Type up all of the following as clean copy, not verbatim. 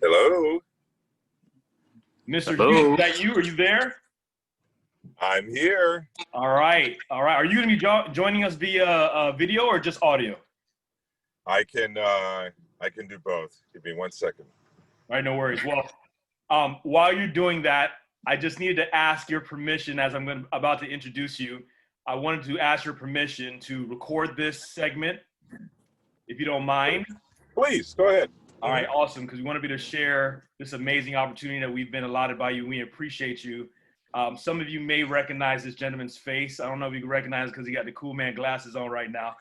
Hello. Mr. Hello. Hughes, is that you? Are you there? I'm here. All right. All right. Are you going to be joining us via video or just audio? I can do both. Give me 1 second. All right. No worries. Well, while you're doing that, I just needed to ask your permission as I'm about to introduce you. I wanted to ask your permission to record this segment, if you don't mind. Please, go ahead. All right, awesome, because we want to be able to share this amazing opportunity that we've been allotted by you. We appreciate you. Some of you may recognize this gentleman's face. I don't know if you can recognize it because he got the cool man glasses on right now.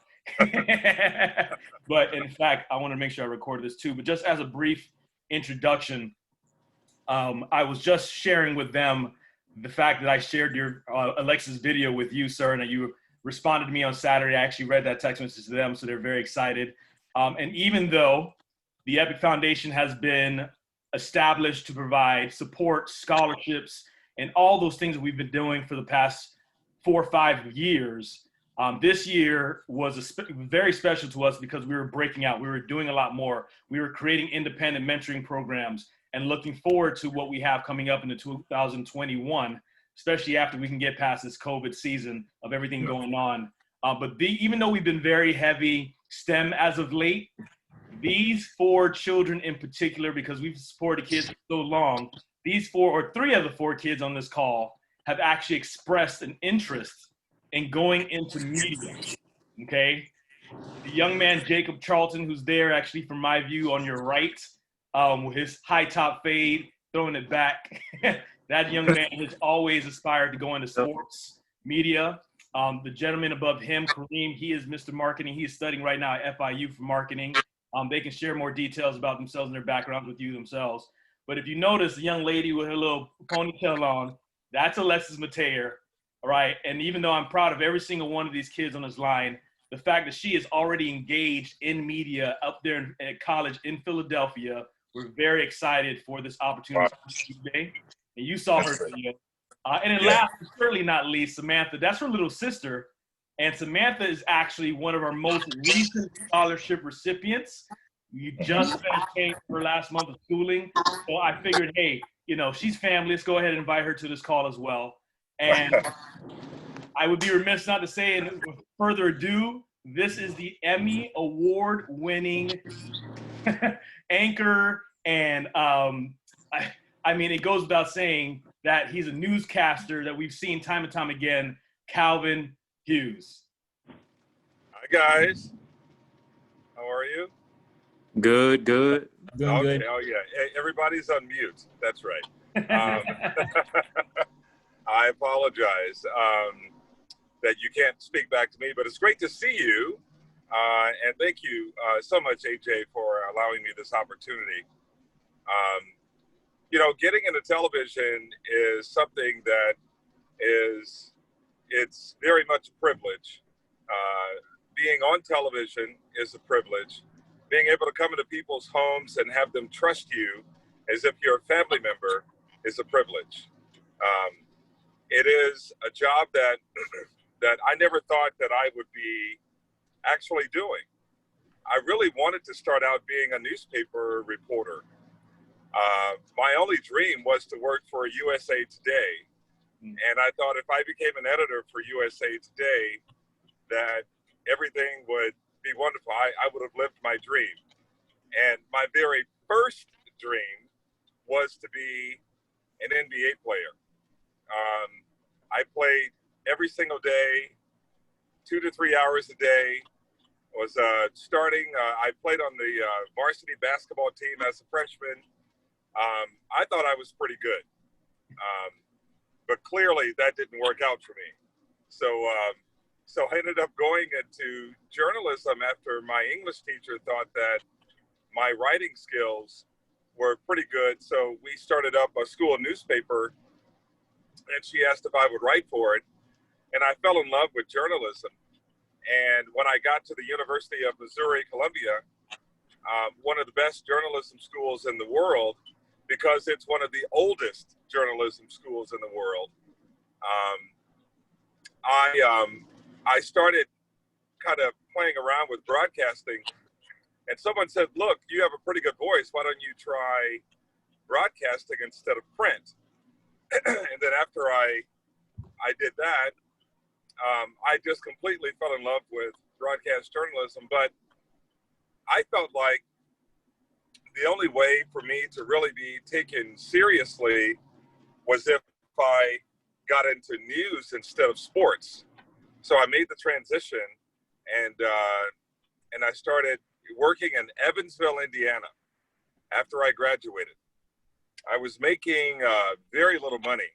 But in fact, I want to make sure I recorded this too. But just as a brief introduction, I was just sharing with them the fact that I shared your Alexa's video with you, sir, and that you responded to me on Saturday. I actually read that text message to them, so they're very excited. And even though the Epic Foundation has been established to provide support, scholarships, and all those things that we've been doing for the past 4 or 5 years. This year was very special to us because we were breaking out. We were doing a lot more. We were creating independent mentoring programs and looking forward to what we have coming up into 2021, especially after we can get past this COVID season of everything going on. Even though we've been very heavy STEM as of late, these 4 children in particular, because we've supported kids for so long, these 4 or 3 of the 4 kids on this call have actually expressed an interest in going into media, okay? The young man, Jacob Charlton, who's there actually from my view on your right, with his high top fade, throwing it back. That young man has always aspired to go into sports, media. The gentleman above him, Kareem, he is Mr. Marketing. He is studying right now at FIU for marketing. They can share more details about themselves and their backgrounds with you themselves. But if you notice, the young lady with her little ponytail on, that's Alexis Mateer, all right? And even though I'm proud of every single one of these kids on this line, the fact that she is already engaged in media up there at college in Philadelphia, we're very excited for this opportunity today. And you saw her video. And then last but certainly not least, Samantha, that's her little sister. And Samantha is actually one of our most recent scholarship recipients. You just finished paying for her last month of schooling. So I figured, hey, she's family. Let's go ahead and invite her to this call as well. And I would be remiss not to say, and with further ado, this is the Emmy Award-winning anchor. And I mean, it goes without saying that he's a newscaster that we've seen time and time again, Calvin Hughes. Hi, guys. How are you? Good. Doing okay. good. Oh, yeah. Hey, everybody's on mute. That's right. I apologize that you can't speak back to me, but it's great to see you. And thank you so much, AJ, for allowing me this opportunity. Getting into television is something that it's very much a privilege. Being on television is a privilege. Being able to come into people's homes and have them trust you as if you're a family member is a privilege. It is a job that that I never thought that I would be actually doing. I really wanted to start out being a newspaper reporter. My only dream was to work for USA Today. And I thought if I became an editor for USA Today, that everything would be wonderful. I would have lived my dream. And my very first dream was to be an NBA player. I played every single day, 2 to 3 hours a day. Was starting. I played on the varsity basketball team as a freshman. I thought I was pretty good, but clearly that didn't work out for me. So I ended up going into journalism after my English teacher thought that my writing skills were pretty good. So we started up a school newspaper, and she asked if I would write for it, and I fell in love with journalism. And when I got to the University of Missouri, Columbia, one of the best journalism schools in the world, because it's one of the oldest journalism schools in the world, I started kind of playing around with broadcasting And someone said, look, you have a pretty good voice. Why don't you try broadcasting instead of print? And then after I did that, I just completely fell in love with broadcast journalism. But I felt like the only way for me to really be taken seriously was if I got into news instead of sports. So I made the transition, and I started working in Evansville, Indiana. After I graduated, I was making very little money.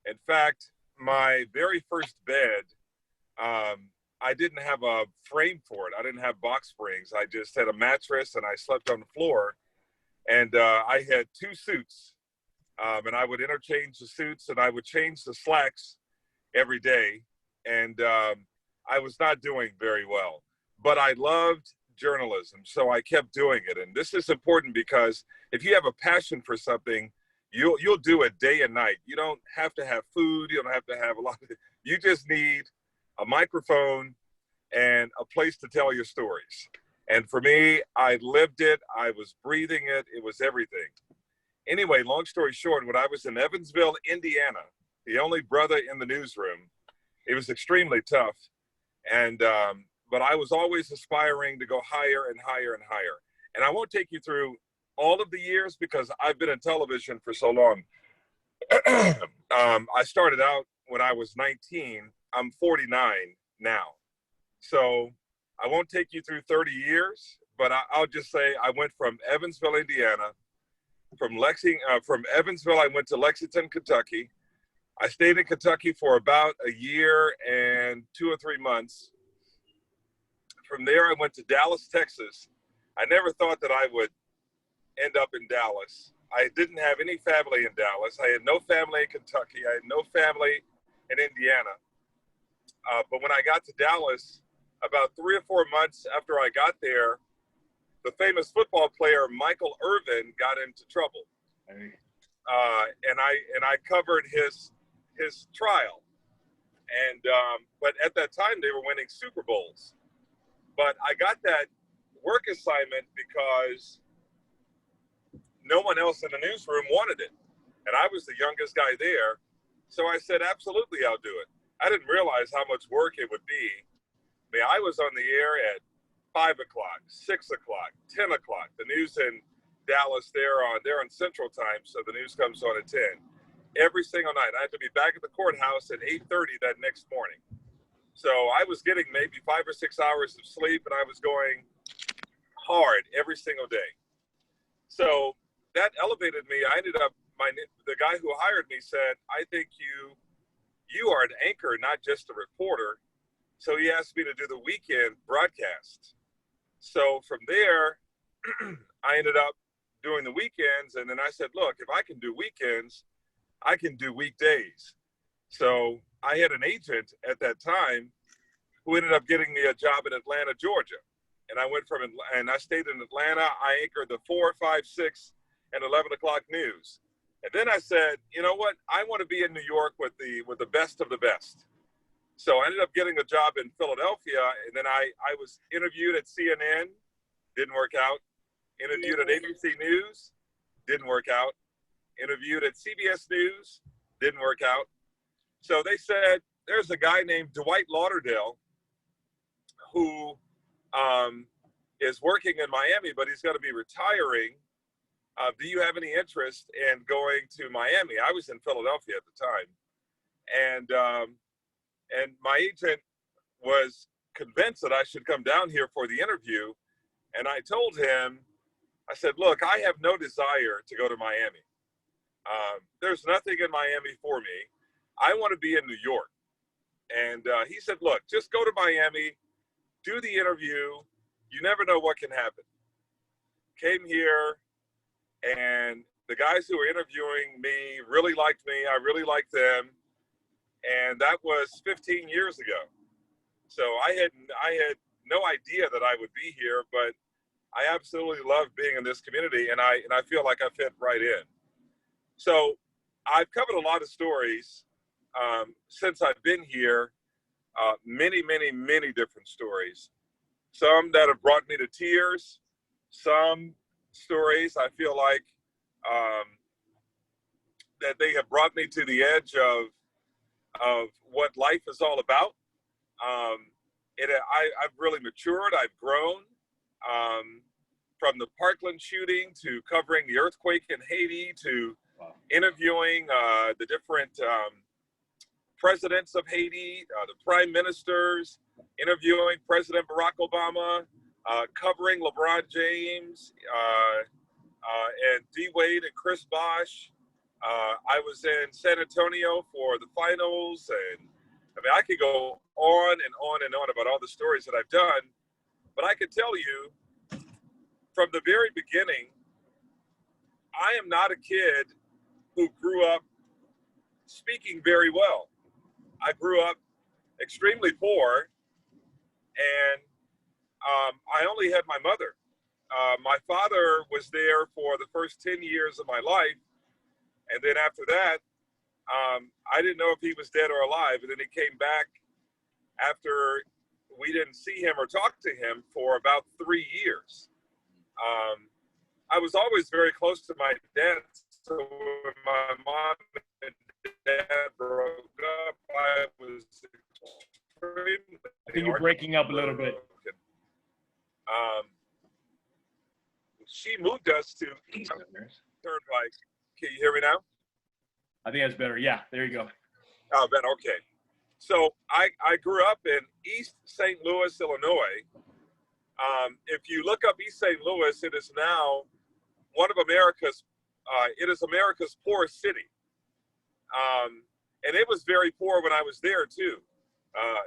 In fact, my very first bed, I didn't have a frame for it. I didn't have box springs. I just had a mattress, and I slept on the floor. And I had 2 suits, and I would interchange the suits, and I would change the slacks every day. And I was not doing very well, but I loved journalism, so I kept doing it. And this is important because if you have a passion for something, you'll do it day and night. You don't have to have food. You don't have to have a lot of it. You just need a microphone and a place to tell your stories. And for me, I lived it. I was breathing it. It was everything. Anyway, long story short, when I was in Evansville, Indiana, the only brother in the newsroom, it was extremely tough. And but I was always aspiring to go higher and higher and higher. And I won't take you through all of the years because I've been in television for so long. I started out when I was 19. I'm 49 now. So I won't take you through 30 years, but I'll just say I went from Evansville, Indiana. From Evansville, I went to Lexington, Kentucky. I stayed in Kentucky for about a year and 2 or 3 months. From there, I went to Dallas, Texas. I never thought that I would end up in Dallas. I didn't have any family in Dallas. I had no family in Kentucky. I had no family in Indiana. But when I got to Dallas, about 3 or 4 months after I got there, the famous football player Michael Irvin got into trouble. And I covered his trial. And but at that time they were winning Super Bowls. But I got that work assignment because no one else in the newsroom wanted it. And I was the youngest guy there. So I said, absolutely, I'll do it. I didn't realize how much work it would be. I mean, I was on the air at 5 o'clock, 6 o'clock, 10 o'clock. The news in Dallas, they're on Central Time, so the news comes on at 10. Every single night. I had to be back at the courthouse at 8:30 that next morning. So I was getting maybe 5 or 6 hours of sleep, and I was going hard every single day. So that elevated me. I ended up, the guy who hired me said, I think you are an anchor, not just a reporter. So he asked me to do the weekend broadcast. So from there, I ended up doing the weekends. And then I said, look, if I can do weekends, I can do weekdays. So I had an agent at that time who ended up getting me a job in Atlanta, Georgia. And I stayed in Atlanta. I anchored the 4, 5, 6, and 11 o'clock news. And then I said, you know what? I want to be in New York with the best of the best. So I ended up getting a job in Philadelphia. And then I was interviewed at CNN, didn't work out. Interviewed at ABC News, didn't work out. Interviewed at CBS News, didn't work out. So they said, there's a guy named Dwight Lauderdale who is working in Miami, but he's going to be retiring. Do you have any interest in going to Miami? I was in Philadelphia at the time. And my agent was convinced that I should come down here for the interview. And I told him, I said, look, I have no desire to go to Miami. There's nothing in Miami for me. I want to be in New York. And he said, look, just go to Miami, do the interview. You never know what can happen. Came here, and the guys who were interviewing me really liked me. I really liked them. And that was 15 years ago. So I had no idea that I would be here, but I absolutely love being in this community, and I feel like I fit right in. So I've covered a lot of stories since I've been here, many, many, many different stories. Some that have brought me to tears, Some stories I feel like that they have brought me to the edge of what life is all about. I've really matured. I've grown from the Parkland shooting to covering the earthquake in Haiti to interviewing the different presidents of Haiti, the prime ministers, interviewing President Barack Obama, covering LeBron James and D Wade and Chris Bosh. I was in San Antonio for the finals, and I mean, I could go on and on and on about all the stories that I've done, but I can tell you from the very beginning, I am not a kid who grew up speaking very well. I grew up extremely poor, and I only had my mother. My father was there for the first 10 years of my life, and then after that, I didn't know if he was dead or alive, and then he came back after we didn't see him or talk to him for about 3 years. I was always very close to my dad, so when my mom and dad broke up, I was extremely I think you're breaking up a little bit. She moved us to Turnpike. Can you hear me now? I think that's better. Yeah, there you go. Oh, Ben, okay. So I grew up in East St. Louis, Illinois. If you look up East St. Louis, it is now one of America's, it is America's poorest city. And it was very poor when I was there too.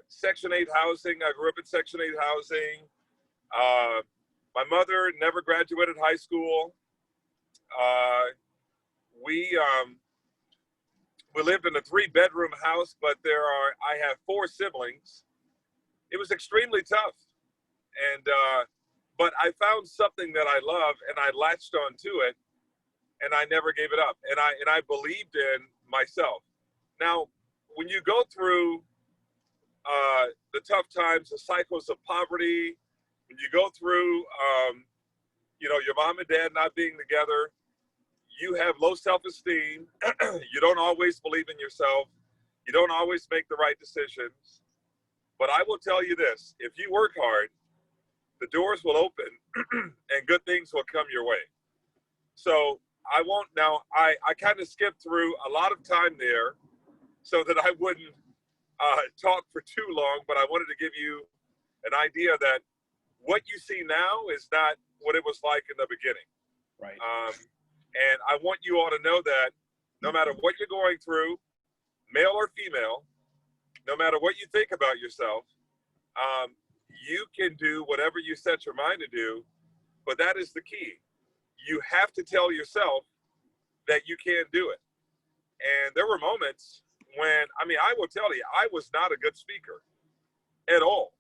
Section 8 housing, I grew up in Section 8 housing. My mother never graduated high school. We lived in a 3-bedroom house, but I have 4 siblings. It was extremely tough. And, but I found something that I love, and I latched onto it, and I never gave it up. And I believed in myself. Now, when you go through the tough times, the cycles of poverty, when you go through, you know, your mom and dad not being together, you have low self-esteem. You don't always believe in yourself. You don't always make the right decisions. But I will tell you this, if you work hard, the doors will open and good things will come your way. So I won't now, I kind of skipped through a lot of time there so that I wouldn't talk for too long, but I wanted to give you an idea that what you see now is not what it was like in the beginning. Right. And I want you all to know that no matter what you're going through, male or female, no matter what you think about yourself, you can do whatever you set your mind to do, but that is the key. You have to tell yourself that you can do it. And there were moments when, I mean, I will tell you, I was not a good speaker at all.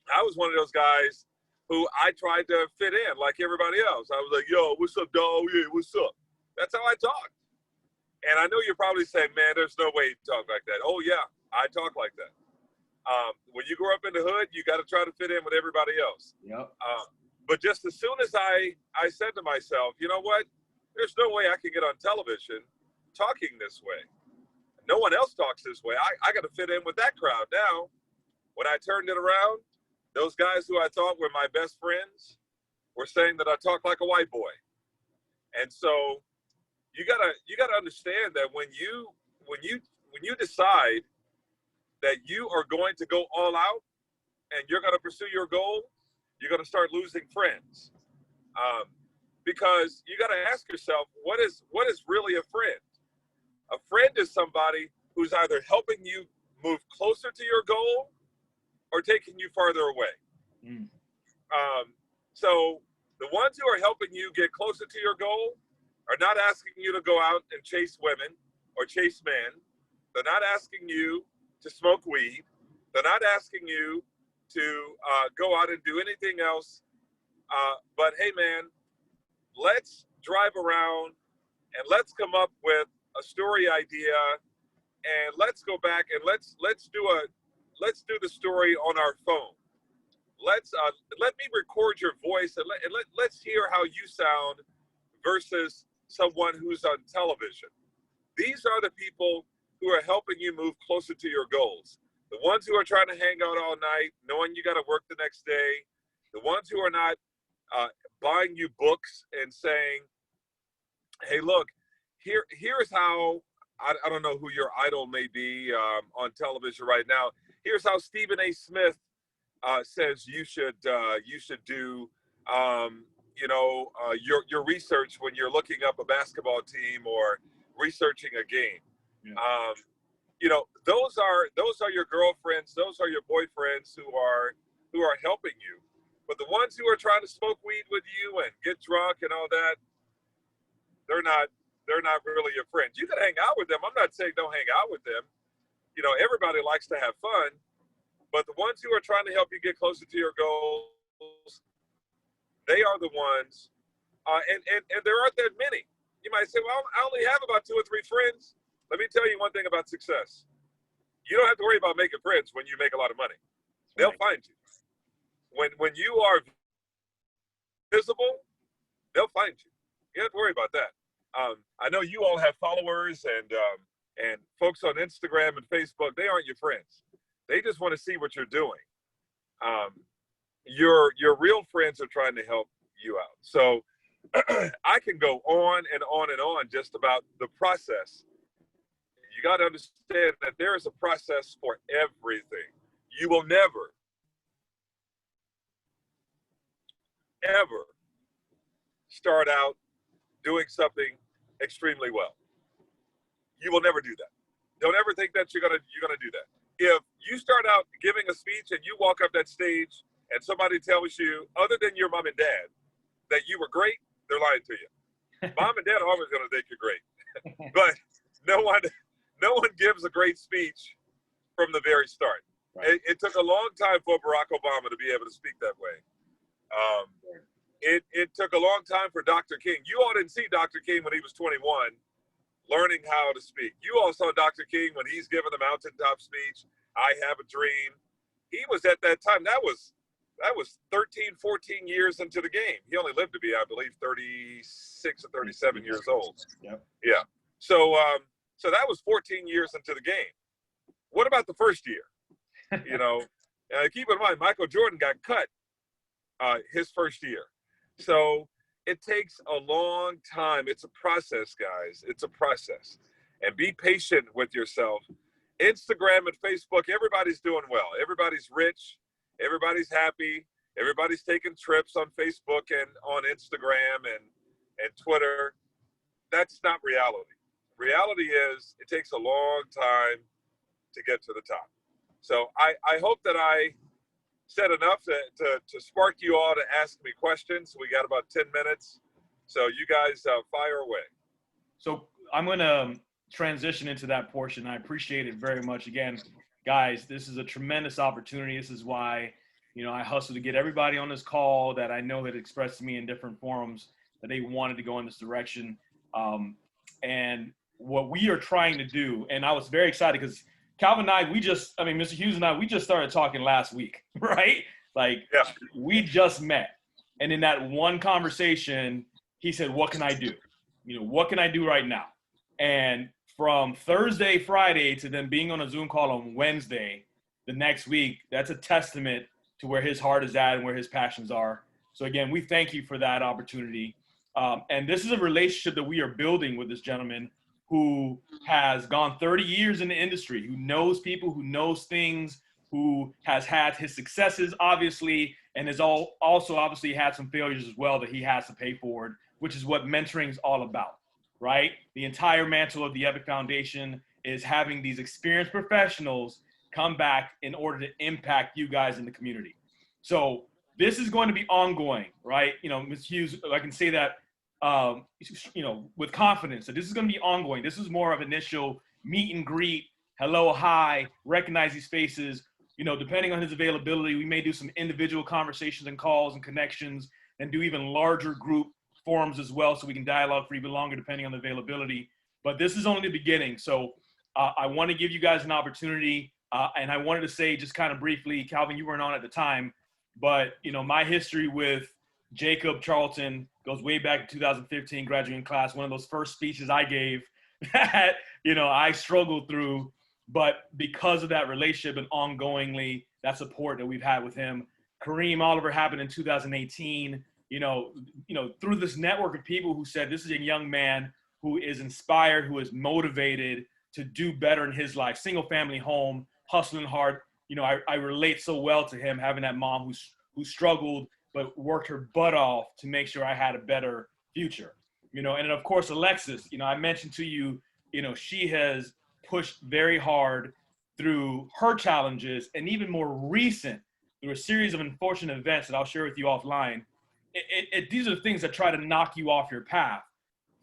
I was one of those guys who I tried to fit in like everybody else. I was like, yo, what's up, dog? Yeah, what's up? That's how I talked. And I know you're probably saying, man, there's no way you talk like that. Oh, yeah, I talk like that. When you grow up in the hood, you got to try to fit in with everybody else. Yep. But just as soon as I said to myself, you know what? There's no way I can get on television talking this way. No one else talks this way. I got to fit in with that crowd. Now, when I turned it around, those guys who I thought were my best friends were saying that I talk like a white boy. And so you gotta understand that when you decide that you are going to go all out and you're going to pursue your goal, you're going to start losing friends. Because you got to ask yourself, what is really a friend? A friend is somebody who's either helping you move closer to your goal or taking you farther away. So the ones who are helping you get closer to your goal are not asking you to go out and chase women or chase men. They're not asking you to smoke weed. They're not asking you to go out and do anything else. But hey, man, let's drive around and let's come up with a story idea, and let's go back and let's do the story on our phone. let me record your voice and let's hear how you sound versus someone who's on television. These are the people who are helping you move closer to your goals. The ones who are trying to hang out all night, knowing you got to work the next day. The ones who are not buying you books and saying, hey, look, here's how, I don't know who your idol may be on television right now. Here's how Stephen A. Smith says you should do your research when you're looking up a basketball team or researching a game. Yeah. Those are your girlfriends, those are your boyfriends who are helping you. But the ones who are trying to smoke weed with you and get drunk and all that, they're not really your friends. You can hang out with them. I'm not saying don't hang out with them. Everybody likes to have fun, but the ones who are trying to help you get closer to your goals, they are the ones, and there aren't that many. You might say, well, I only have about 2 or 3 friends. Let me tell you one thing about success. You don't have to worry about making friends when you make a lot of money. They'll find you. When you are visible, they'll find you. You don't have to worry about that. I know you all have followers and folks on Instagram and Facebook. They aren't your friends. They just want to see what you're doing. Your real friends are trying to help you out. So I can go on and on and on just about the process. You got to understand that there is a process for everything. You will never, ever start out doing something extremely well. You will never do that. Don't ever think that you're gonna do that. If you start out giving a speech and you walk up that stage and somebody tells you, other than your mom and dad, that you were great, they're lying to you. Mom and dad are always gonna think you're great, but no one gives a great speech from the very start. Right. It took a long time for Barack Obama to be able to speak that way. It took a long time for Dr. King. You all didn't see Dr. King when he was 21, learning how to speak. You all saw Dr. King when he's giving the mountaintop speech, I have a dream. He was at that time, that was 13, 14 years into the game. He only lived to be, I believe, 36 or 37 years old. Yep. Yeah. So that was 14 years into the game. What about the first year? Keep in mind, Michael Jordan got cut his first year. So it takes a long time. It's a process, guys. It's a process. And be patient with yourself. Instagram and Facebook, everybody's doing well. Everybody's rich. Everybody's happy. Everybody's taking trips on Facebook and on Instagram and Twitter. That's not reality. Reality is it takes a long time to get to the top. So I hope that I said enough to spark you all to ask me questions. We got about 10 minutes. So you guys fire away. So I'm going to transition into that portion. I appreciate it very much. Again, guys, this is a tremendous opportunity. This is why, I hustle to get everybody on this call that I know that expressed to me in different forums that they wanted to go in this direction. And what we are trying to do, and I was very excited because Calvin and I, Mr. Hughes and I, we just started talking last week, right? We just met. And in that one conversation, he said, what can I do? What can I do right now? And from Thursday, Friday to then being on a Zoom call on Wednesday, the next week, that's a testament to where his heart is at and where his passions are. So again, we thank you for that opportunity. And this is a relationship that we are building with this gentleman who has gone 30 years in the industry, who knows people, who knows things, who has had his successes, obviously, and has also obviously had some failures as well that he has to pay forward, which is what mentoring is all about, right? The entire mantle of the Epic Foundation is having these experienced professionals come back in order to impact you guys in the community. So this is going to be ongoing, right? Ms. Hughes, I can say that with confidence that this is going to be ongoing. This is more of initial meet and greet, hello, hi, recognize these faces. Depending on his availability, we may do some individual conversations and calls and connections and do even larger group forums as well so we can dialogue for even longer depending on the availability. But this is only the beginning. So I want to give you guys an opportunity. And I wanted to say just kind of briefly, Calvin, you weren't on at the time, but my history with Jacob Charlton goes way back to 2015 graduating class. One of those first speeches I gave that I struggled through, but because of that relationship and ongoingly that support that we've had with him. Kareem Oliver happened in 2018. Through this network of people who said this is a young man who is inspired, who is motivated to do better in his life. Single family home, hustling hard. I relate so well to him, having that mom who struggled but worked her butt off to make sure I had a better future. And then of course Alexis, I mentioned to you, she has pushed very hard through her challenges, and even more recent through a series of unfortunate events that I'll share with you offline. These are the things that try to knock you off your path.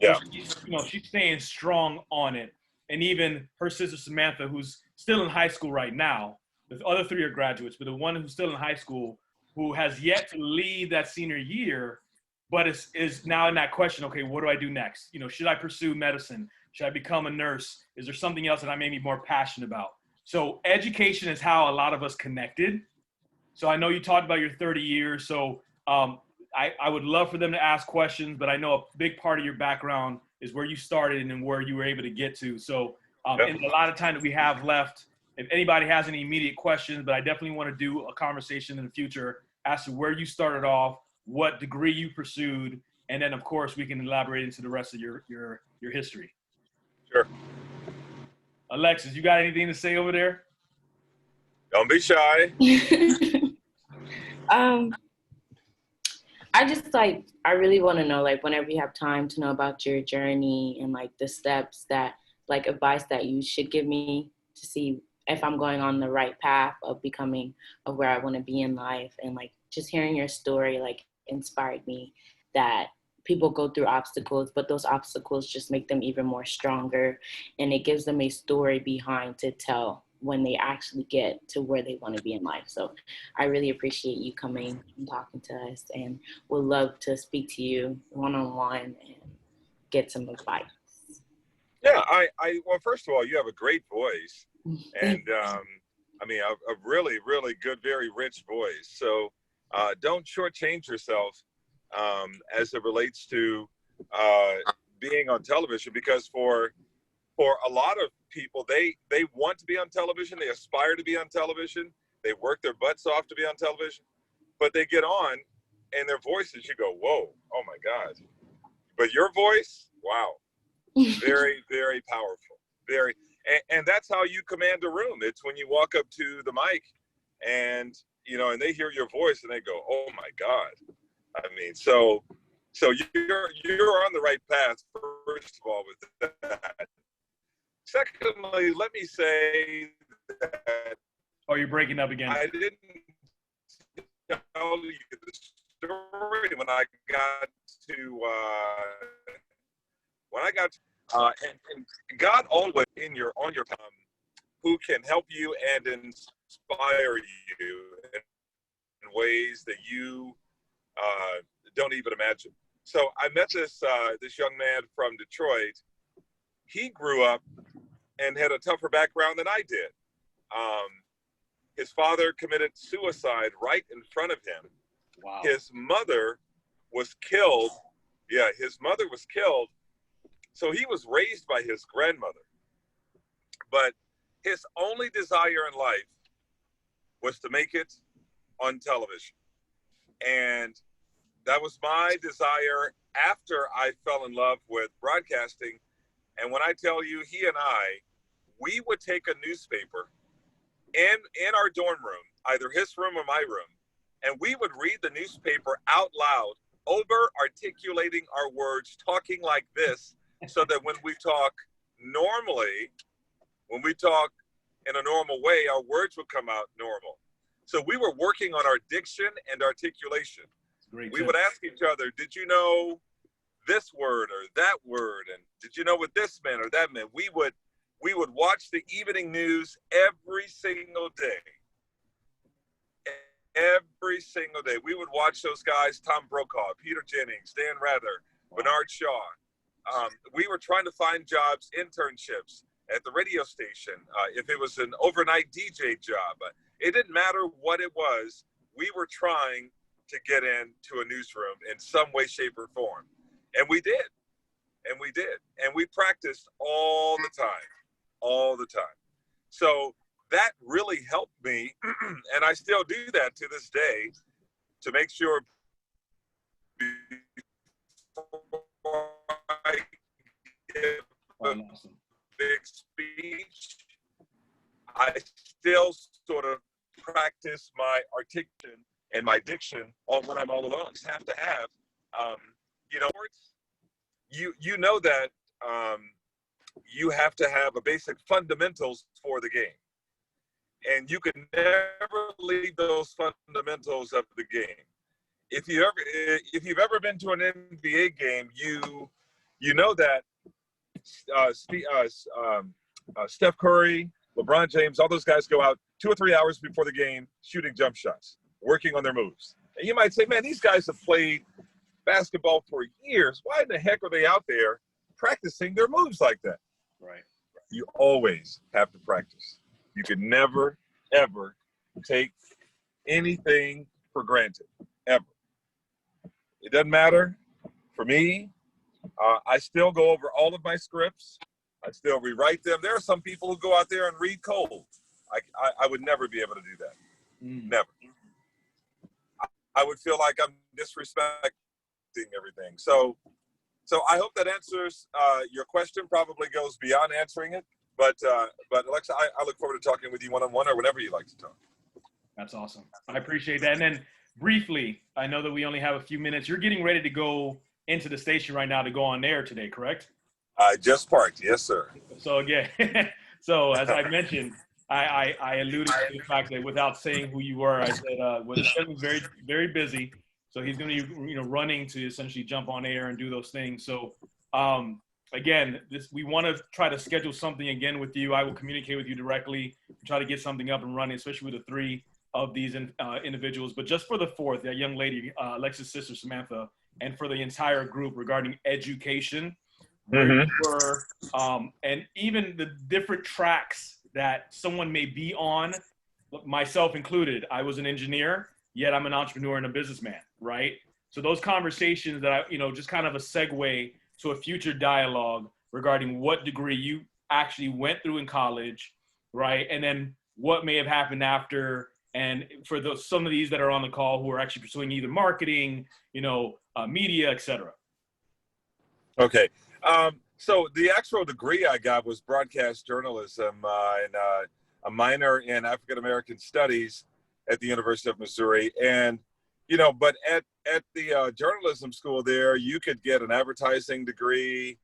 Yeah. She's staying strong on it. And even her sister Samantha, who's still in high school right now, the other three are graduates, but the one who's still in high school, who has yet to leave that senior year, but is now in that question, okay, what do I do next? Should I pursue medicine? Should I become a nurse? Is there something else that I may be more passionate about? So education is how a lot of us connected. So I know you talked about your 30 years. So I would love for them to ask questions, but I know a big part of your background is where you started and where you were able to get to. So in a lot of time that we have left, if anybody has any immediate questions, but I definitely want to do a conversation in the future as to where you started off, what degree you pursued, and then of course we can elaborate into the rest of your history. Sure. Alexis, you got anything to say over there? Don't be shy. I really want to know, whenever you have time to know about your journey and the steps that advice that you should give me to see if I'm going on the right path of where I want to be in life. And just hearing your story inspired me that people go through obstacles, but those obstacles just make them even more stronger, and it gives them a story behind to tell when they actually get to where they want to be in life. So I really appreciate you coming and talking to us, and would love to speak to you one-on-one and get some advice. Yeah, well, first of all, you have a great voice, and a really, really good, very rich voice. So don't shortchange yourself as it relates to being on television, because for a lot of people, they want to be on television, they aspire to be on television, they work their butts off to be on television, but they get on and their voices, you go, whoa, oh my God. But your voice, wow, very, very powerful. And that's how you command a room. It's when you walk up to the mic and they hear your voice and they go, oh my God. So you're on the right path, first of all, with that. Secondly, let me say that. Oh, you're breaking up again. I didn't tell you the story when I got to, and God always on your who can help you and inspire you in ways that you don't even imagine. So I met this young man from Detroit. He grew up and had a tougher background than I did. His father committed suicide right in front of him. Wow. His mother was killed. Yeah, his mother was killed. So he was raised by his grandmother. But his only desire in life was to make it on television. And that was my desire after I fell in love with broadcasting. And when I tell you, he and we would take a newspaper in our dorm room, either his room or my room, and we would read the newspaper out loud, over articulating our words, talking like this, so that when we talk normally, when we talk in a normal way, our words would come out normal. So we were working on our diction and articulation. We would ask each other, did you know this word or that word? And did you know what this meant or that meant? We would watch the evening news every single day. Every single day. We would watch those guys, Tom Brokaw, Peter Jennings, Dan Rather, Bernard Shaw. We were trying to find jobs, internships at the radio station. If it was an overnight DJ job, it didn't matter what it was. we were trying to get into a newsroom in some way, shape, or form. And we did. And we did. And we practiced all the time. So that really helped me. And I still do that to this day to make sure before I give a big speech, I still sort of practice my articulation and my diction on when I'm all alone. You have to have, you know that you have to have a basic fundamentals for the game. And you can never leave those fundamentals of the game. If you've ever been to an NBA game, you know that Steph Curry, LeBron James, all those guys go out 2 or 3 hours before the game shooting jump shots, working on their moves. And you might say, man, these guys have played basketball for years. Why in the heck are they out there practicing their moves like that? Right. You always have to practice. You can never, ever take anything for granted, ever. It doesn't matter. For me, I still go over all of my scripts. I still rewrite them. There are some people who go out there and read cold. I would never be able to do that. Never. I would feel like I'm disrespecting everything. So I hope that answers your question. Probably goes beyond answering it. But Alexa, I look forward to talking with you one-on-one or whenever you like to talk. That's awesome. I appreciate that. And then briefly, I know that we only have a few minutes. You're getting ready to go into the station right now to go on air today, correct? I just parked. Yes, sir. So again, so as I mentioned, I alluded to the fact that without saying who you were, I said, he's very, very busy. So he's going to be, running to essentially jump on air and do those things. So, again, we want to try to schedule something again with you. I will communicate with you directly, try to get something up and running, especially with the 3 of these individuals. But just for the 4th, that young lady, Alexa's sister, Samantha, and for the entire group regarding education, and even the different tracks that someone may be on, myself included. I was an engineer, yet I'm an entrepreneur and a businessman, right? So those conversations that just kind of a segue to a future dialogue regarding what degree you actually went through in college, right? And then what may have happened after. And for some of these that are on the call who are actually pursuing either marketing, media, et cetera. Okay. So the actual degree I got was broadcast journalism and a minor in African-American studies at the University of Missouri. And, but at the journalism school there, you could get an advertising degree,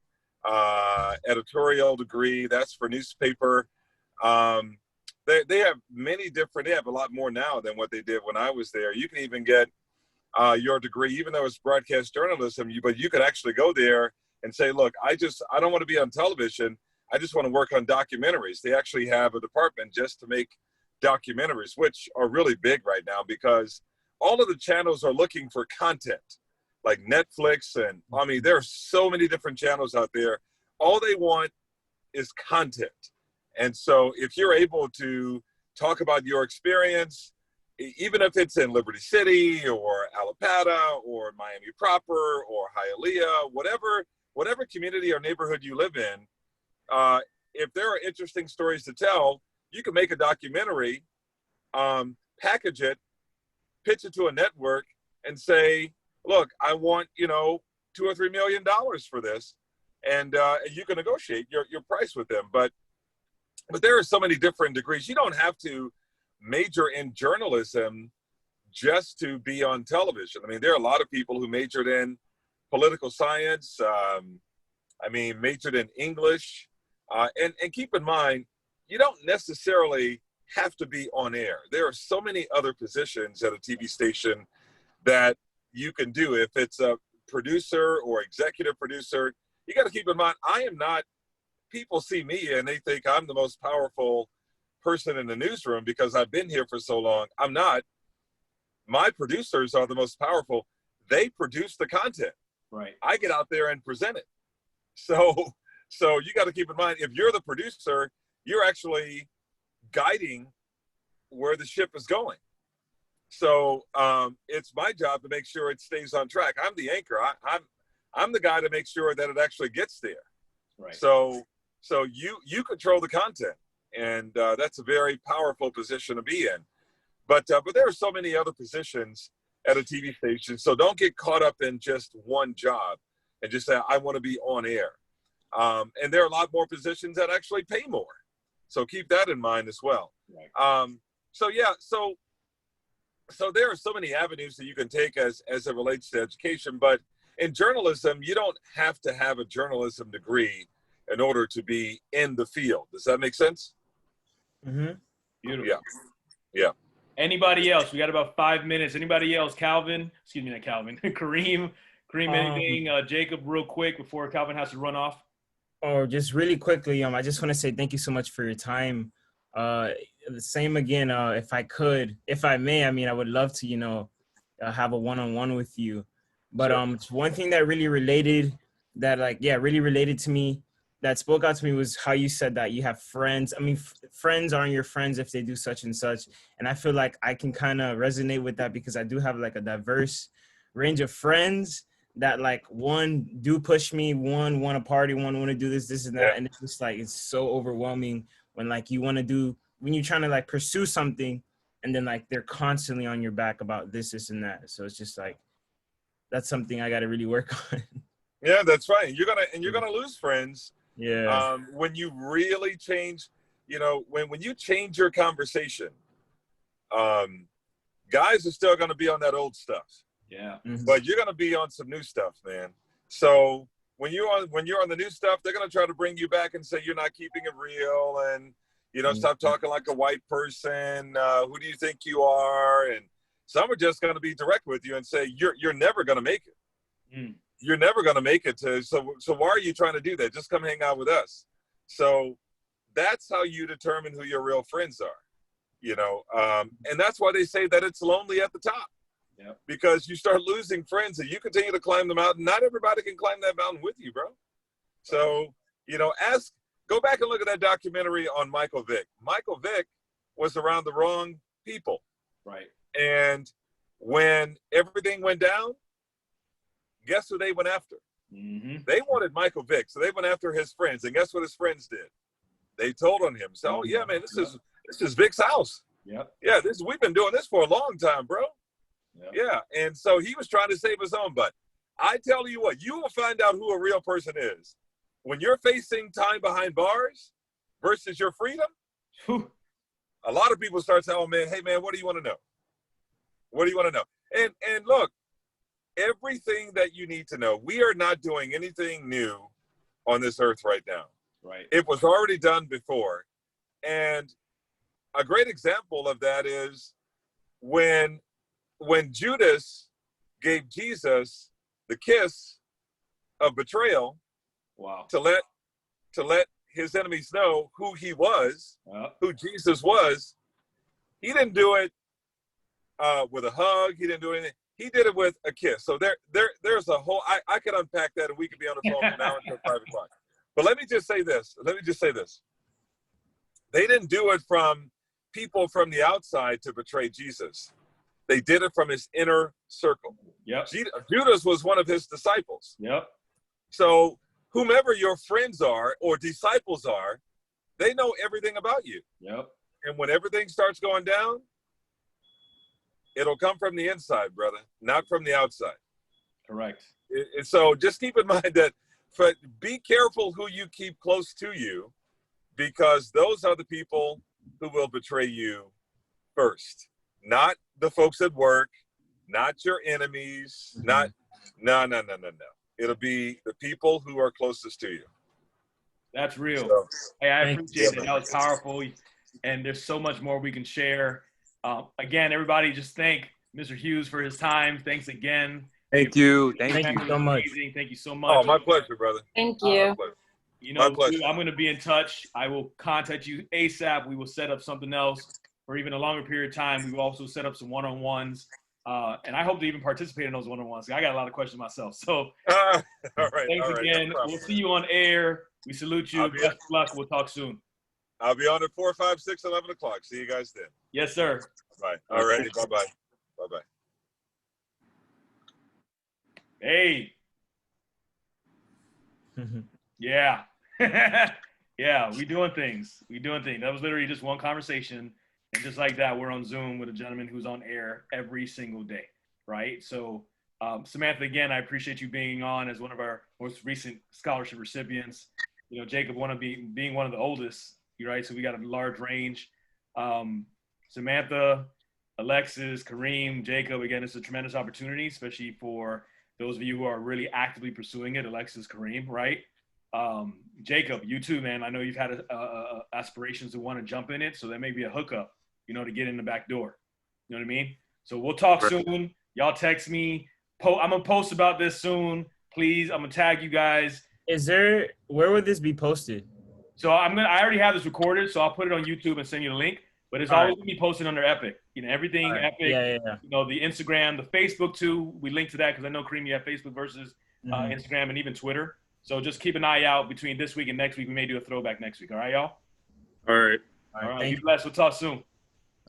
editorial degree, that's for newspaper. They have they have a lot more now than what they did when I was there. You can even get your degree, even though it's broadcast journalism, but you could actually go there and say, look, I don't want to be on television. I just want to work on documentaries. They actually have a department just to make documentaries, which are really big right now because all of the channels are looking for content, like Netflix. And there are so many different channels out there. All they want is content. And so if you're able to talk about your experience, even if it's in Liberty City or Alapata or Miami proper or Hialeah, whatever community or neighborhood you live in, if there are interesting stories to tell, you can make a documentary, package it, pitch it to a network and say, look, I want, $2 or $3 million for this. And you can negotiate your price with them. But there are so many different degrees. You don't have to major in journalism just to be on television. There are a lot of people who majored in political science, majored in English. And keep in mind, you don't necessarily have to be on air. There are so many other positions at a TV station that you can do. If it's a producer or executive producer, you got to keep in mind, people see me and they think I'm the most powerful person in the newsroom because I've been here for so long. I'm not. My producers are the most powerful. They produce the content. Right. I get out there and present it. So you got to keep in mind, if you're the producer, you're actually guiding where the ship is going. So it's my job to make sure it stays on track. I'm the anchor. I'm the guy to make sure that it actually gets there. Right. So you control the content, and that's a very powerful position to be in. But there are so many other positions at a TV station. So don't get caught up in just one job and just say, I want to be on air. And there are a lot more positions that actually pay more. So keep that in mind as well. Right. So there are so many avenues that you can take as it relates to education. But in journalism, you don't have to have a journalism degree in order to be in the field. Does that make sense? Mm-hmm. Beautiful. Yeah. Anybody else? We got about 5 minutes. Anybody else? Calvin? Excuse me, not Calvin. Kareem, anything? Jacob, real quick before Calvin has to run off. Oh, just really quickly, I just want to say thank you so much for your time. The same again, if I may, I would love to, have a one-on-one with you. But Sure. One thing that really related to me, that spoke out to me, was how you said that you have friends. Friends aren't your friends if they do such and such. And I feel like I can kind of resonate with that, because I do have like a diverse range of friends that, like, one do push me, one want to party, one want to do this and that. Yeah. And it's just like, it's so overwhelming when like when you're trying to like pursue something, and then like they're constantly on your back about this and that. So it's just like, that's something I got to really work on. Yeah, that's right. You're gonna lose friends. Yeah. When you really change, when you change your conversation, guys are still gonna be on that old stuff. Yeah. Mm-hmm. But you're gonna be on some new stuff, man. So when you're on the new stuff, they're gonna try to bring you back and say you're not keeping it real, and stop talking like a white person. Who do you think you are? And some are just gonna be direct with you and say you're never gonna make it. Mm. You're never gonna make it so why are you trying to do that? Just come hang out with us. So that's how you determine who your real friends are. And that's why they say that it's lonely at the top. Yep. Because you start losing friends and you continue to climb the mountain. Not everybody can climb that mountain with you, bro. So, go back and look at that documentary on Michael Vick. Michael Vick was around the wrong people. Right. And when everything went down, guess who they went after? Mm-hmm. They wanted Michael Vick, so they went after his friends. And guess what his friends did? They told on him. So, oh, yeah, man, this is Vick's house. Yep. Yeah, we've been doing this for a long time, bro. Yep. Yeah, and so he was trying to save his own butt. I tell you what, you will find out who a real person is when you're facing time behind bars versus your freedom. Whew. A lot of people start saying, "Oh man, hey man, what do you want to know? What do you want to know?" And look, everything that you need to know. We are not doing anything new on this earth right now. Right. It was already done before, and a great example of that is when Judas gave Jesus the kiss of betrayal. Wow. To let his enemies know who he was, who Jesus was. He didn't do it with a hug. He didn't do anything. He did it with a kiss. So there's a whole, I could unpack that and we could be on the phone from now until 5 o'clock. But let me just say this. They didn't do it from people from the outside to betray Jesus. They did it from his inner circle. Yep. Judas was one of his disciples. Yep. So whomever your friends are or disciples are, they know everything about you. Yep. And when everything starts going down, it'll come from the inside, brother, not from the outside. Correct. So just keep in mind that be careful who you keep close to you, because those are the people who will betray you first. Not the folks at work, not your enemies, no. It'll be the people who are closest to you. That's real. So, hey, I appreciate it. That was powerful. And there's so much more we can share. Again, everybody, just thank Mr. Hughes for his time. Thanks again. Thank you. Thank you so much. Amazing. Thank you so much. Oh, my pleasure, brother. Thank you. My pleasure. I'm going to be in touch. I will contact you ASAP. We will set up something else for even a longer period of time. We will also set up some one-on-ones. And I hope to even participate in those one-on-ones. I got a lot of questions myself. So all right. Thanks again. No we'll see you on air. We salute you. Best of luck. We'll talk soon. I'll be on at 4, 5, 6, 11 o'clock. See you guys then. Yes, sir. Bye. All righty. Bye-bye. Bye-bye. Hey. Yeah. Yeah, we doing things. That was literally just one conversation. And just like that, we're on Zoom with a gentleman who's on air every single day, right? So, Samantha, again, I appreciate you being on as one of our most recent scholarship recipients. You know, Jacob, being one of the oldest, right? So we got a large range. Samantha, Alexis, Kareem, Jacob, again, it's a tremendous opportunity, especially for those of you who are really actively pursuing it. Alexis, Kareem, right? Jacob, you too, man. I know you've had aspirations to want to jump in it, so that may be a hookup, you know, to get in the back door. You know what I mean? So we'll talk soon. Y'all text me. I'm gonna post about this soon. Please, I'm gonna tag you guys. Where would this be posted? So I already have this recorded, so I'll put it on YouTube and send you the link. But it's always gonna be posted under Epic. You know, everything Epic. Yeah. You know, the Instagram, the Facebook too. We link to that because I know, Kareem, you have Facebook versus Instagram and even Twitter. So just keep an eye out between this week and next week. We may do a throwback next week. All right, y'all? All right. All right. Be blessed. We'll talk soon.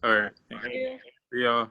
All right. Thank you. See y'all.